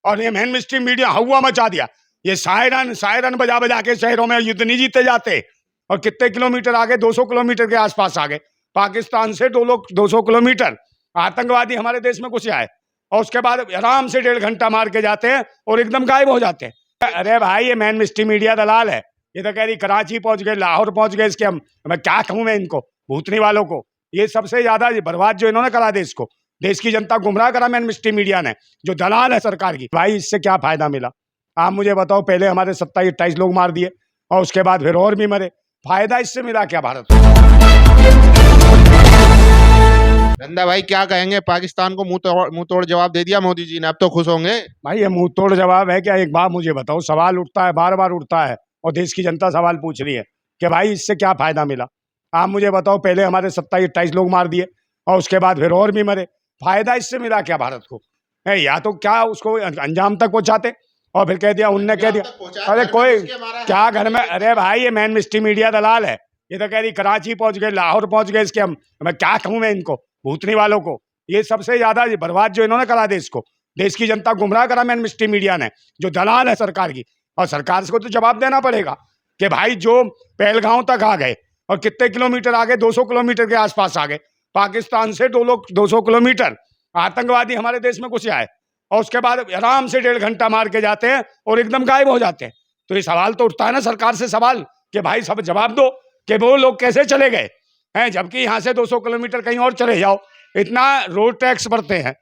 और ये main stream media हवा मचा दिया। ये सायरन सायरन बजा बजा के शहरों में युद्ध नहीं जीते जाते। और कितने किलोमीटर आगे, 200 किलोमीटर के आसपास आगे, पाकिस्तान से 200 किलोमीटर आतंकवादी हमारे देश में घुस आए, और उसके बाद आराम से 1.5 घंटा मार के जाते हैं और एकदम गायब हो जाते हैं। अरे भाई, ये मेन स्ट्रीम मीडिया दलाल है। ये तो कह रही कराची पहुंच गए, लाहौर पहुंच गए। इसके मैं क्या कहूं, मैं इनको भूतनी वालों को। ये सबसे ज्यादा बर्बाद जो इन्होंने करा देश को, देश की जनता गुमराह करा मेन स्ट्रीम मीडिया ने, जो दलाल है सरकार की। भाई, इससे क्या फायदा मिला आप मुझे बताओ। पहले हमारे 27-28 लोग मार दिए और उसके बाद फिर और भी मरे। फायदा इससे मिला क्या भारत को? धंधा भाई क्या कहेंगे, पाकिस्तान को मुंह तोड़ जवाब दे दिया मोदी जी ने, अब तो खुश होंगे। भाई, ये मुंह तोड़ जवाब है क्या? एक बात मुझे बताओ, सवाल उठता है, बार बार उठता है, और देश की जनता सवाल पूछ रही है कि भाई इससे क्या फायदा मिला आप मुझे बताओ। पहले हमारे 27-28 लोग मार दिए और उसके बाद फिर और भी मरे। फायदा इससे मिला क्या भारत को? या तो क्या उसको अंजाम तक पहुंचाते और फिर कह दिया, उनने कह दिया। अरे कोई क्या घर में? अरे भाई, ये मेन स्ट्रीम मीडिया दलाल है। ये तो कह रही कराची पहुंच गए, लाहौर पहुंच गए। इसके मैं क्या कहूं, मैं इनको भूतनी वालों को। ये सबसे ज्यादा बर्बाद जो इन्होंने करा देश को, देश की जनता गुमराह करा मेन स्ट्रीम मीडिया ने, जो दलाल है सरकार की। और सरकार को तो जवाब देना पड़ेगा कि भाई जो पहलगांव तक आ गए और कितने किलोमीटर आगे, 200 किलोमीटर के आसपास आ गए, पाकिस्तान से 200 किलोमीटर आतंकवादी हमारे देश में घुस आए, और उसके बाद आराम से 1.5 घंटा मार के जाते हैं और एकदम गायब हो जाते हैं। तो ये सवाल तो उठता है ना सरकार से, सवाल कि भाई सब जवाब दो कि वो लोग कैसे चले गए हैं, जबकि यहाँ से 200 किलोमीटर कहीं और चले जाओ। इतना रोड टैक्स भरते हैं,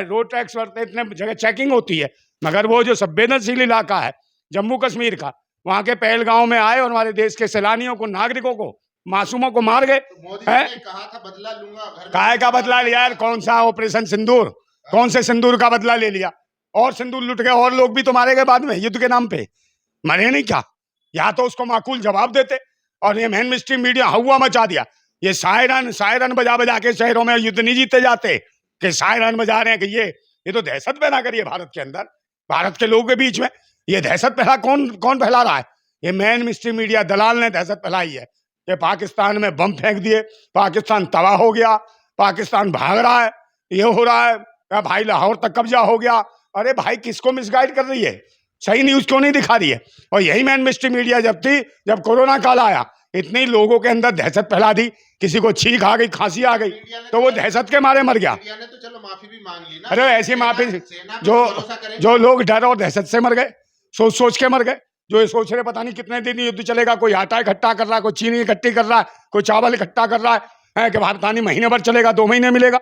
रोड टैक्स भरते, इतने जगह चेकिंग होती है, मगर वो जो संवेदनशील इलाका है जम्मू कश्मीर का, वहां के पहलगांव में आए और हमारे देश के सैलानियों को, नागरिकों को, मासूमों को मार गए। तो मोदी जी ने कहा था बदला लूंगा, काय का बदला लिया यार? कौन सा ऑपरेशन सिंदूर? कौन से सिंदूर का बदला ले लिया? और सिंदूर लुट गए, और लोग भी तो मारे गए बाद में युद्ध के नाम पे। मरे नहीं क्या? या तो उसको माकूल जवाब देते। और ये मेन स्ट्रीम मीडिया हवा मचा दिया। ये सायरन सायरन बजा बजा के शहरों में युद्ध नहीं जीते जाते, कि सायरन बजा रहे हैं कि ये तो दहशत पैदा करी है भारत के अंदर, भारत के लोगों के बीच में। ये दहशत फैला कौन फैला रहा है? ये मेन स्ट्रीम मीडिया दलाल ने दहशत फैलाई है कि पाकिस्तान में बम फेंक दिए, पाकिस्तान तबाह हो गया, पाकिस्तान भाग रहा है, ये हो रहा है, या भाई लाहौर तक कब्जा हो गया। अरे भाई, किसको मिसगाइड कर रही है? सही न्यूज क्यों नहीं दिखा रही है? और यही मेन स्ट्रीम मीडिया जब थी, जब कोरोना काल आया, इतनी लोगों के अंदर दहशत फैला दी, किसी को छींक आ गई, खांसी आ गई, तो वो दहशत के मारे मर गया। ने तो चलो माफी भी मांग ली ना। अरे ऐसी माफी, जो लोग डर और दहशत से मर गए, सोच सोच के मर गए। जो ये सोच रहे पता नहीं कितने दिन युद्ध चलेगा, कोई आटा इकट्ठा कर रहा है, कोई चीनी इकट्ठी कर रहा है, कोई चावल इकट्ठा कर रहा है कि पता नहीं महीने भर चलेगा, 2 महीने मिलेगा,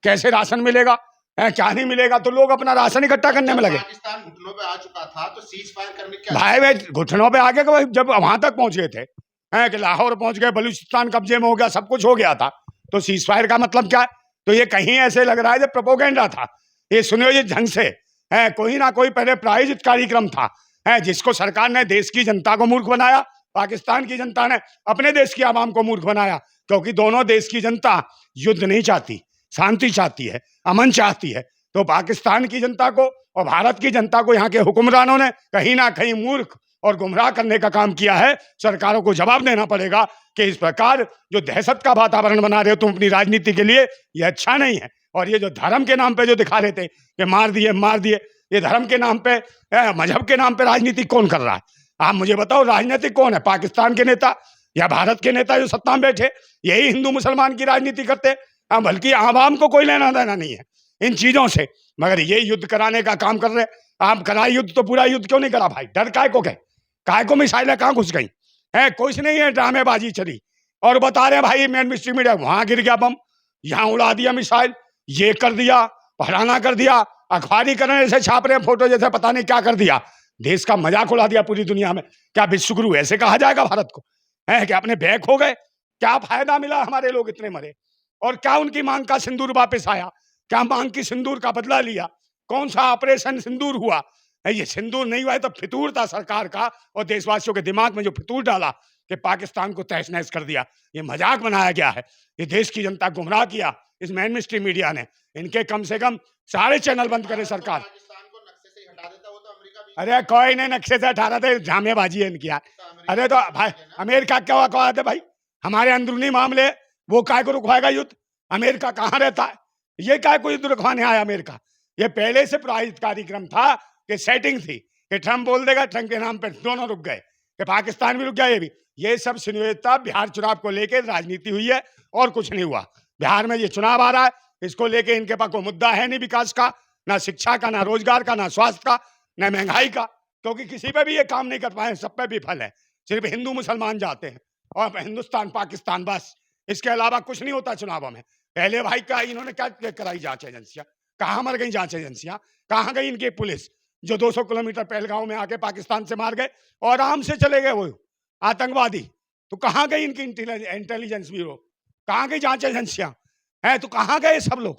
कैसे राशन मिलेगा, क्या नहीं मिलेगा। तो लोग अपना राशन इकट्ठा करने में लगे। पाकिस्तान घुटनों पे आ चुका था तो सीज फायर करने क्या भाई, वे घुटनों पे आगे जब वहां तक पहुंच गए थे, कि लाहौर पहुंच गए, बलूचिस्तान कब्जे में हो गया, सब कुछ हो गया था, तो सीज फायर का मतलब क्या है? तो ये कहीं ऐसे लग रहा है जब प्रोपोगेंडा था, ये सुनियोजित ढंग से कोई ना कोई पहले प्रायोजित कार्यक्रम था, जिसको सरकार ने देश की जनता को मूर्ख बनाया, पाकिस्तान की जनता ने अपने देश की आवाम को मूर्ख बनाया। क्योंकि दोनों देश की जनता युद्ध नहीं चाहती, शांति चाहती है, अमन चाहती है। तो पाकिस्तान की जनता को और भारत की जनता को यहाँ के हुक्मरानों ने कहीं ना कहीं मूर्ख और गुमराह करने का काम किया है। सरकारों को जवाब देना पड़ेगा कि इस प्रकार जो दहशत का वातावरण बना रहे हो तुम अपनी राजनीति के लिए, ये अच्छा नहीं है। और ये जो धर्म के नाम पे जो दिखा रहे थे कि मार दिए, ये धर्म के नाम पे, मजहब के नाम पे राजनीति कौन कर रहा है? आप मुझे बताओ, राजनीतिक कौन है? पाकिस्तान के नेता या भारत के नेता जो सत्ता में बैठे, यही हिंदू मुसलमान की राजनीति करते। बल्कि आवाम को कोई लेना देना नहीं है इन चीजों से, मगर ये युद्ध कराने का काम कर रहे। आप कराए युद्ध तो पूरा युद्ध क्यों नहीं करा भाई? डर काय को गए? काय को मिसाइलें कहाँ घुस गई है? कुछ नहीं है, ड्रामेबाजी चली। और बता रहे भाई मेन स्ट्रीम मीडिया, वहां गिर गया बम, यहाँ उड़ा दिया मिसाइल, ये कर दिया, फलाना कर दिया, अखबारीकरण ऐसे छाप रहे हैं फोटो जैसे पता नहीं क्या कर दिया, देश का मजाक उड़ा दिया पूरी दुनिया में। क्या विश्वगुरु ऐसे कहा जाएगा भारत को? है कि अपने बैक हो गए? क्या फायदा मिला? हमारे लोग इतने मरे, और क्या उनकी मांग का सिंदूर वापस आया? क्या मांग की सिंदूर का बदला लिया? कौन सा ऑपरेशन सिंदूर हुआ? ये सिंदूर नहीं हुआ है तो फितूर था सरकार का, और देशवासियों के दिमाग में जो फितूर डाला कि पाकिस्तान को तहस नहस कर दिया, ये मजाक बनाया गया है। ये देश की जनता गुमराह किया इस मेन स्ट्रीम मीडिया ने। इनके कम से कम सारे चैनल बंद करे सरकार। अरे कोई नहीं नक्शे से हटा रहा था, ड्रामेबाजी है इनकी यार। अरे तो भाई अमेरिका क्या हुआ है भाई? हमारे अंदरूनी मामले वो काय को रुकवाएगा युद्ध? अमेरिका कहाँ रहता है? ये काय को युद्ध रुकवाने आया अमेरिका? ये पहले से प्रायोजित कार्यक्रम था, कि सेटिंग थी कि ट्रम्प बोल देगा, ट्रम्प के नाम पे दोनों रुक गए, कि पाकिस्तान भी रुक गया, ये भी। ये सब सुनियोजितता बिहार चुनाव को लेकर राजनीति हुई है और कुछ नहीं हुआ। बिहार में ये चुनाव आ रहा है, इसको लेके इनके पास कोई मुद्दा है नहीं विकास का, ना शिक्षा का, ना रोजगार का, ना स्वास्थ्य का, ना महंगाई का, क्योंकि किसी पे भी ये काम नहीं कर पाए, सब पे विफल है। सिर्फ हिंदू मुसलमान जाते हैं और हिंदुस्तान पाकिस्तान, बस इसके अलावा कुछ नहीं होता चुनावों में। पहले भाई का इन्होंने क्या कराई जांच एजेंसियां, कहाँ मर गई जांच एजेंसियां, कहाँ गई इनकी पुलिस जो 200 किलोमीटर पहलगांव में आके पाकिस्तान से मार गए और आराम से चले गए वो आतंकवादी। तो कहाँ गई इनकी इंटेलिजेंस ब्यूरो, कहाँ गई जांच एजेंसियां हैं, तो कहाँ गए सब लोग?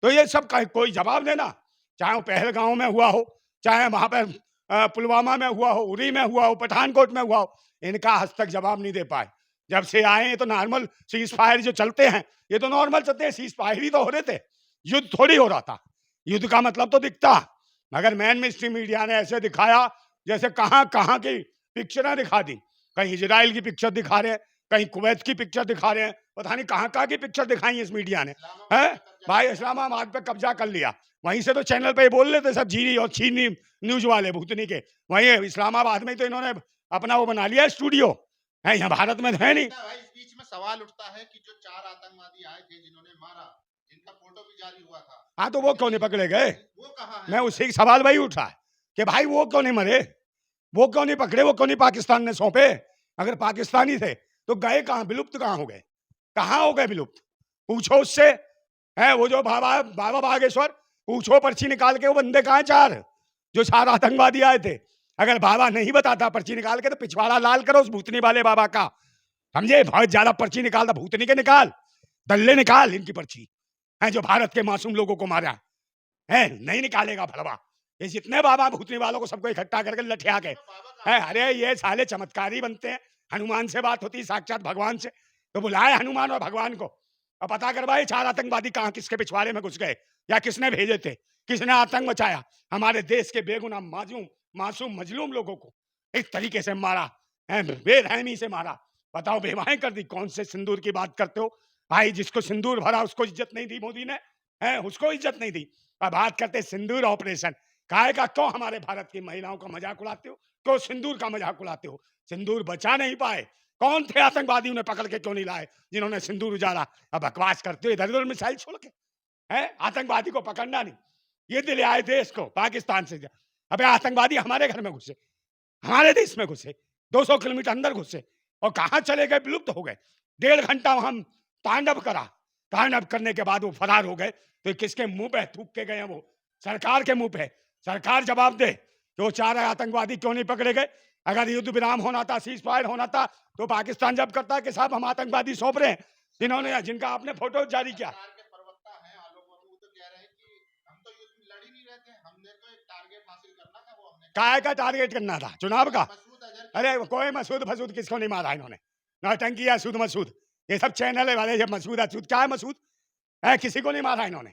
तो ये सब कोई जवाब देना, चाहे वो पहलगांव में हुआ हो, चाहे वहां पर पुलवामा में हुआ हो, उरी में हुआ हो, पठानकोट में हुआ हो, इनका आज तक जवाब नहीं दे पाए। जब से आए हैं तो नॉर्मल सीज फायर जो चलते हैं, ये तो नॉर्मल चलते हैं, सीज फायर ही तो हो रहे थे, युद्ध थोड़ी हो रहा था। युद्ध का मतलब तो दिखता, मगर मेन स्ट्रीम मीडिया ने ऐसे दिखाया जैसे कहाँ कहाँ की पिक्चरें दिखा दी। कहीं इजराइल की पिक्चर दिखा रहे हैं, कहीं कुवैत की पिक्चर दिखा रहे हैं, पता नहीं कहाँ कहाँ की पिक्चर दिखाई इस मीडिया ने। है भाई, इस्लामाबाद पे कब्जा कर लिया, वहीं से तो चैनल पे बोल रहे थे सब जीरी और चीनी न्यूज वाले भूतनी के, वहीं इस्लामाबाद में तो इन्होंने अपना वो बना लिया स्टूडियो है, यहाँ भारत में है नहीं। भाई इस बीच में सवाल उठता है कि जो 4 आतंकवादी आए थे जिन्होंने मारा, जिनका फोटो भी जारी हुआ था, हाँ तो वो क्यों नहीं पकड़े गए? वो कहाँ है? मैं उसी सवाल वही उठा कि भाई वो क्यों नहीं मरे, वो क्यों नहीं पकड़े, वो क्यों नहीं पाकिस्तान ने सौंपे? अगर पाकिस्तानी थे तो गए कहाँ, विलुप्त कहाँ हो गए, कहाँ हो गए विलुप्त? पूछो उससे, है वो जो बाबा बाबा बागेश्वर, पूछो पर्ची निकाल के वो बंदे कहाँ 4 जो 4 आतंकवादी आए थे। अगर बाबा नहीं बताता पर्ची निकाल के तो पिछवाड़ा लाल करो उस भूतनी वाले बाबा का, समझे? बहुत ज्यादा पर्ची निकालता, भूतनी के निकाल, दल्ले निकाल इनकी पर्ची है, जो भारत के मासूम लोगों को मारा है, नहीं निकालेगा भड़वा। ये जितने बाबा भूतनी वालों को सबको इकट्ठा करके लठिया के है, अरे ये साले चमत्कारी बनते हैं। हनुमान से बात होती साक्षात भगवान से, तो बुलाए हनुमान और भगवान को और पता करवाए 4 आतंकवादी कहाँ किसके पिछवाड़े में घुस गए, या किसने भेजे थे, किसने आतंक मचाया, हमारे देश के बेगुनाह मासूम मजलूम लोगों को इस तरीके से मारा है, बेरहमी से मारा। बताओ, बेवाएं कर दी। कौन से सिंदूर की बात करते हो भाई? जिसको सिंदूर भरा उसको इज्जत नहीं दी मोदी ने, है उसको इज्जत नहीं दी। अब बात करते सिंदूर ऑपरेशन, काहे का क्यों हमारे भारत की महिलाओं का मजाक उड़ाते हो, क्यों सिंदूर का मजाक उड़ाते हो? सिंदूर बचा नहीं पाए, कौन थे आतंकवादी, उन्हें पकड़ के क्यों नहीं लाए जिन्होंने सिंदूर उजाड़ा? अब बकवास करते हो इधर उधर मिसाइल छोड़ के, है आतंकवादी को पकड़ना नहीं, ये दिले आए देश को पाकिस्तान से। अबे आतंकवादी हमारे घर में घुसे, हमारे देश में घुसे, 200 किलोमीटर अंदर घुसे और कहाँ चले गए, विलुप्त हो गए। 1.5 घंटा हम तांडव करा, तांडव करने के बाद वो फरार हो गए। तो किसके मुंह पे थूक के गए हैं? वो सरकार के मुंह पे। सरकार जवाब दे कि वो 4 आतंकवादी क्यों नहीं पकड़े गए। अगर युद्ध विराम होना था, सीज फायर होना था, तो पाकिस्तान जब करता कि साहब हम आतंकवादी सौंप रहे हैं, जिनका आपने फोटो जारी किया। काय का टारगेट करना था, चुनाव का? अरे कोई मसूद फसूद किसको नहीं मारा इन्होंने, नौटंकी या सूद मसूद, ये सब चैनल वाले जब मसूद असूद, क्या है मसूद है, किसी को नहीं मारा इन्होंने।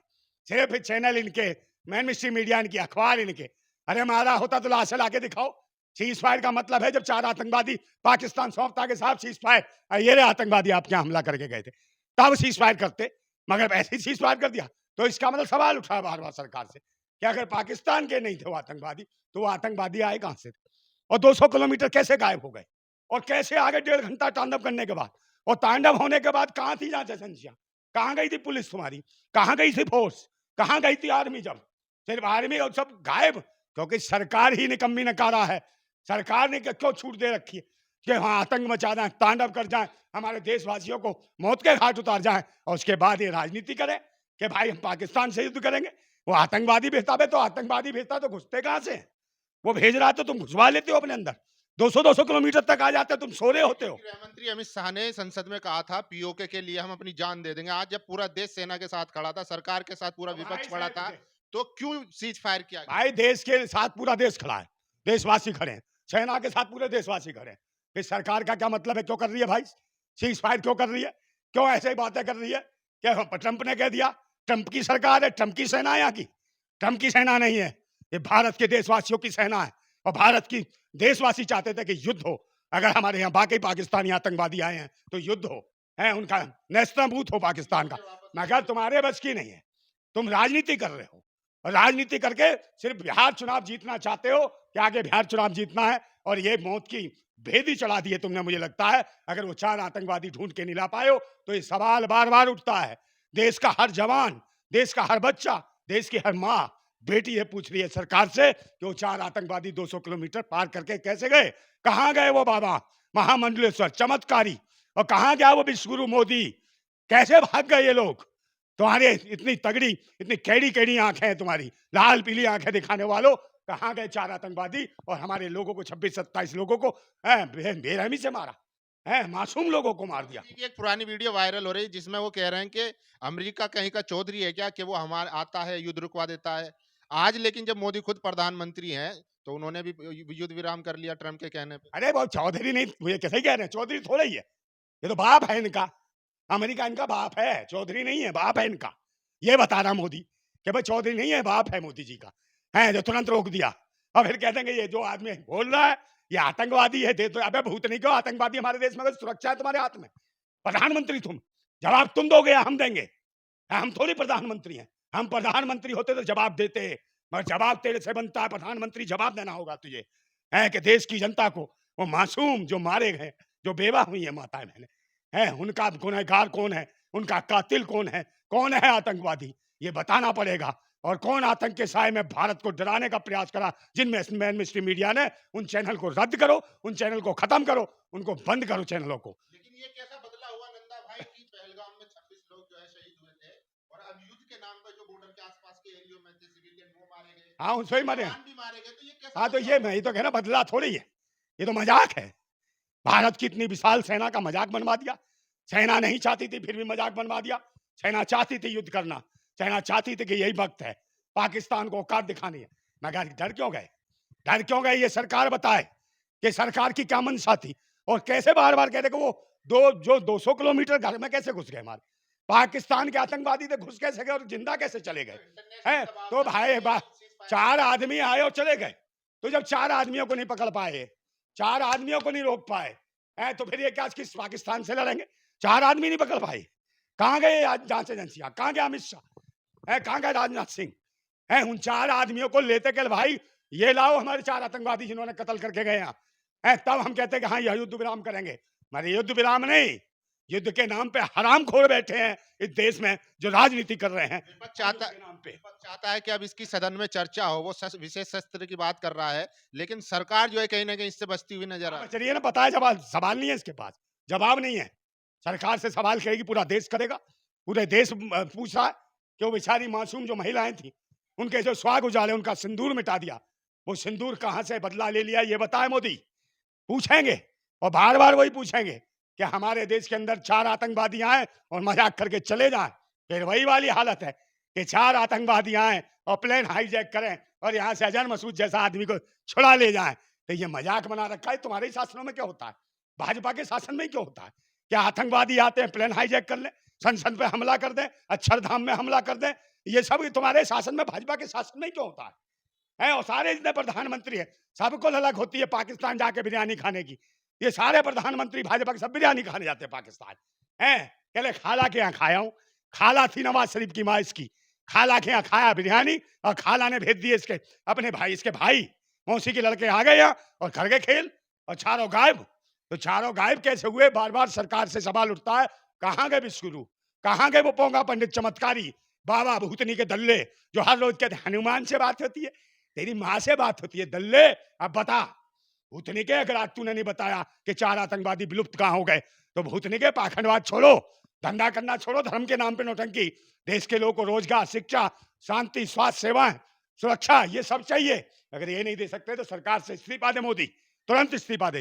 सिर्फ चैनल इनके, मेन स्ट्रीम मीडिया इनकी, अखबार इनके। अरे मारा होता तो लाश लाके दिखाओ। सीज फायर का मतलब है जब 4 आतंकवादी पाकिस्तान सौंपता के साथ सीज फायर, ये रहे आतंकवादी आपके यहाँ हमला करके गए थे, तब सीज फायर करते, मगर ऐसे ही सीज फायर कर दिया। तो इसका मतलब सवाल उठा बार बार सरकार से कि अगर पाकिस्तान के नहीं थे वो आतंकवादी, तो वो आतंकवादी आए कहां से थे, और 200 किलोमीटर कैसे गायब हो गए, और कैसे आगे 1.5 घंटा तांडव करने के बाद, और तांडव होने के बाद कहां थी जांच एजेंसियां, कहां गई थी पुलिस तुम्हारी, कहां गई थी फोर्स, कहां गई थी आर्मी? जब सिर्फ आर्मी और सब गायब, क्योंकि सरकार ही निकम्मी नकारा है। सरकार ने क्यों छूट दे रखी है कि हाँ आतंक मचा जाए, तांडव कर जाए, हमारे देशवासियों को मौत के घाट उतार जाए, और उसके बाद ये राजनीति करें कि भाई हम पाकिस्तान से युद्ध करेंगे। वो आतंकवादी भेजता है, तो आतंकवादी भेजता तो घुसते कहां से? वो भेज रहा है तो तुम घुसवा लेते हो अपने अंदर, 200-200 किलोमीटर तक आ जाते हो, तुम सो रहे होते हो। गृह मंत्री अमित शाह ने संसद में कहा था पीओके के लिए हम अपनी जान दे देंगे। आज जब पूरा देश सेना के साथ खड़ा था, सरकार के साथ पूरा विपक्ष खड़ा था, तो क्यों सीज फायर किया गया? भाई देश के साथ पूरा देश खड़ा है, देशवासी खड़े हैं, सेना के साथ पूरे देशवासी खड़े हैं। इस सरकार का क्या मतलब है, क्यों कर रही है भाई सीज फायर, क्यों कर रही है, क्यों ऐसे बातें कर रही है? क्या ट्रंप ने कह दिया? ट्रंप की सरकार है, ट्रंप की सेना है यहाँ की? ट्रंप की सेना नहीं है, ये भारत के देशवासियों की सेना है। और भारत की देशवासी चाहते थे कि युद्ध हो, अगर हमारे यहाँ बाकी पाकिस्तानी आतंकवादी आए हैं तो युद्ध हो, है उनका नेस्तनाबूत हो पाकिस्तान का, मगर तुम्हारे बस की नहीं है, तुम राजनीति कर रहे हो। और राजनीति करके सिर्फ बिहार चुनाव जीतना चाहते हो कि आगे बिहार चुनाव जीतना है, और ये मौत की भेदी चढ़ा दी है तुमने। मुझे लगता है अगर वो 4 आतंकवादी ढूंढ के नहीं ला पाए हो तो ये सवाल बार बार उठता है। देश का हर जवान, देश का हर बच्चा, देश की हर माँ बेटी ये पूछ रही है सरकार से कि वो 4 आतंकवादी 200 किलोमीटर पार करके कैसे गए, कहाँ गए वो बाबा महामंडलेश्वर चमत्कारी, और कहाँ गया वो विश्वगुरु मोदी, कैसे भाग गए ये लोग। तुम्हारे इतनी तगड़ी, इतनी कैडी कैडी आंखें हैं तुम्हारी, लाल पीली आंखें दिखाने वालों, कहाँ गए 4 आतंकवादी, और हमारे लोगों को 26-27 लोगों को बेरहमी से मारा है, मासूम लोगों को मार दिया। एक पुरानी वीडियो वायरल हो रही है जिसमें वो कह रहे हैं कि अमेरिका कहीं का चौधरी है क्या कि वो हमारे आता है युद्ध रुकवा देता है। आज लेकिन जब मोदी खुद प्रधानमंत्री हैं तो उन्होंने भी युद्ध विराम कर लिया ट्रम्प के कहने पे। अरे वो चौधरी नहीं, मुझे कैसे कह रहे हैं, चौधरी थोड़ा ही है, ये तो बाप है इनका, अमेरिका इनका बाप है, चौधरी नहीं है, बाप है इनका। ये बता रहा मोदी कि भाई चौधरी नहीं है, बाप है मोदी जी का, है जो तुरंत रोक दिया। और फिर कहते हैं कि ये जो आदमी बोल रहा है ये आतंकवादी है, दे तो अबे भूत नहीं क्यों आतंकवादी हमारे देश में, अगर सुरक्षा है तुम्हारे हाथ में, प्रधानमंत्री तुम, जवाब तुम दोगे या हम देंगे? हम थोड़ी प्रधानमंत्री हैं, हम प्रधानमंत्री होते तो जवाब देते, मगर जवाब तेरे से बनता है, प्रधानमंत्री जवाब देना होगा तुझे, है कि देश की जनता को वो मासूम जो मारे गए, जो बेवा हुई है माताएं बहनें, है उनका गुनहगार कौन है, उनका कातिल कौन है आतंकवादी, ये बताना पड़ेगा। और कौन आतंक के साए में भारत को डराने का प्रयास करा, जिनमें मेन स्ट्रीम मीडिया ने, उन चैनल को रद्द करो, उन चैनल को खत्म करो, उनको बंद करो चैनलों को। लेकिन ये कैसा बदला हुआ नंदा भाई कि पहलगाम में 26 लोग जो है शहीद हुए थे और अब युद्ध के नाम पे जो बॉर्डर के आसपास के एरिया में थे सिविलियन वो मारे गए, हाँ उनसे ही मरे, जवान भी मारे गए, तो ये कैसा हाँ तो बदला ये हुआ? मैं तो कहना बदला थोड़ी है, ये तो मजाक है। भारत की इतनी विशाल सेना का मजाक बनवा दिया। सेना नहीं चाहती थी फिर भी मजाक बनवा दिया। सेना चाहती थी युद्ध करना, सेना चाहती थी कि यही वक्त है पाकिस्तान को औकात दिखानी है। मगर डर क्यों गए, डर क्यों गए, ये सरकार बताए कि सरकार की क्या मंशा थी, और कैसे बार बार कहते कि वो 200 किलोमीटर घर में कैसे घुस गए हमारे पाकिस्तान के आतंकवादी थे, घुस कैसे गए और जिंदा कैसे चले गए हैं। तो भाई 4 आदमी आए और चले गए, तो जब 4 आदमियों को नहीं पकड़ पाए, 4 आदमियों को नहीं रोक पाए हैं, तो फिर ये क्या किस पाकिस्तान से लड़ेंगे? 4 आदमी नहीं पकड़ पाए, कहाँ गए जांच एजेंसियां, कहाँ गया अमित शाह है, कहाँ गए राजनाथ सिंह है? उन 4 आदमियों को लेते के भाई ये लाओ हमारे 4 आतंकवादी जिन्होंने कत्ल करके गए हैं, तब हम कहते हैं कि हाँ यह युद्ध विराम करेंगे। मगर युद्ध विराम नहीं, युद्ध के नाम पे हरामखोर बैठे हैं इस देश में जो राजनीति कर रहे हैं। विपक्ष चाहता नाम पे विपक्ष चाहता है कि अब इसकी सदन में चर्चा हो, वो विशेष शस्त्र की बात कर रहा है, लेकिन सरकार जो है कहीं ना कहीं इससे बचती हुई नजर आ रही है। चलिए ना, बताया जवाब, सवाल नहीं है इसके पास, जवाब नहीं है। सरकार से सवाल करेगी पूरा देश करेगा, पूरे देश पूछ रहा है कि वो बेचारी मासूम जो महिलाएं थी उनके जो स्वाग उजाले, उनका सिंदूर मिटा दिया, वो सिंदूर कहां से बदला ले लिया ये बताए मोदी। पूछेंगे और बार बार वही पूछेंगे कि हमारे देश के अंदर 4 आतंकवादी आए और मजाक करके चले जाएं। फिर वही वाली हालत है कि 4 आतंकवादी आए और प्लेन हाईजैक करें और यहाँ से अजहर मसूद जैसा आदमी को छुड़ा ले जाएं। तो ये मजाक बना रखा है। तुम्हारे शासनों में क्या होता है, भाजपा के शासन में क्यों होता है? क्या आतंकवादी आते हैं प्लेन हाईजैक कर लें, संसद पे हमला कर दें, अक्षरधाम में हमला कर दें, ये सब तुम्हारे शासन में, भाजपा के शासन में क्यों होता है? और सारे जितने प्रधानमंत्री है सबको ललक होती है पाकिस्तान जाके बिरयानी खाने की। ये सारे प्रधानमंत्री भाजपा के सब बिरयानी खाने जाते हैं पाकिस्तान, हैं कहले खाला के यहाँ खाया हूँ, खाला थी नवाज शरीफ की माँ इसकी, खाला के यहाँ खाया बिरयानी और खाला ने भेज दिए इसके अपने भाई, इसके भाई मौसी के लड़के आ गए यहाँ और कर गए खेल, और चारों गायब। तो चारों गायब कैसे हुए? बार बार सरकार से सवाल उठता है, कहाँ गए विश्वगुरु, कहाँ गए वो पोंगा पंडित चमत्कारी बाबा भूतनी के दल्ले जो हर रोज कहते हनुमान से बात होती है, तेरी माँ से बात होती है दल्ले। अब बता भूतनी के, अगर आज तूने नहीं बताया कि 4 आतंकवादी विलुप्त कहाँ हो गए, तो भूतनी के पाखंडवाद छोड़ो, धंधा करना छोड़ो, धर्म के नाम पे नौटंकी, देश के लोगों को रोजगार, शिक्षा, शांति, स्वास्थ्य सेवाएं, सुरक्षा, ये सब चाहिए। अगर ये नहीं दे सकते तो सरकार से इस्तीफा दे मोदी, तुरंत इस्तीफा दे।